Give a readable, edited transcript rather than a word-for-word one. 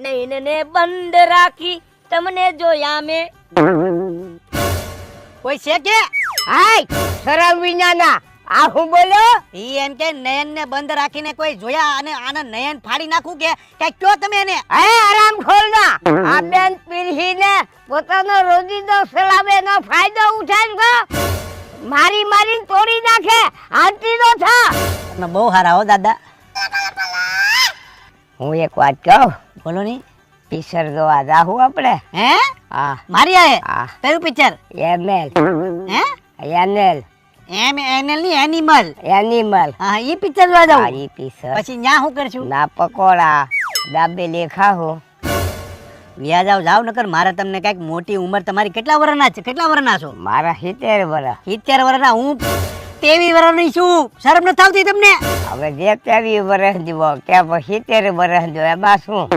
નયનને બંધ રાખી તમને જોયા મેં. કોઈ છે કે હાય શરમ વિનાના આ હું બોલો? ઈ એમ કે નયન ને બંધ રાખીને કોઈ જોયા અને આના નયન ફાડી નાખું કે કયો તમે એને? હે આરામ ખોલના આ બેન પીરહીને પોતાનો રોજીનો સલામેનો ફાયદો ઉઠાડો. મારી મારીને તોડી નાખે આંટી નો થા. તમે બહુ હારા હો દાદા. હું એક વાત કહું, બોલો ની. પિક્ચર જોવા જાહું આપણે? હે હા મારી આએ હા કયું પિક્ચર? એમએલ હે એનએલ એમ એનએલ ની એનિમલ. એનિમલ. હા ઈ પિક્ચર જોવા જાવ. ઈ પિક્ચર પછી ન્યા શું કરશું? ના પકોડા દાબે લેખા હો. વ્યા જાવ નકર મારે તમને કઈક મોટી ઉંમર. તમારી કેટલા વર્ષના છે? કેટલા વર્ષના છો? મારા 70 વર્ષ. 70 વર્ષના. હું 23 વર્ષની છું. શરમ નથી આવતી તમને? હવે જે 23 વર્ષ જીવો કે 70 વર્ષ જો એમાં શું?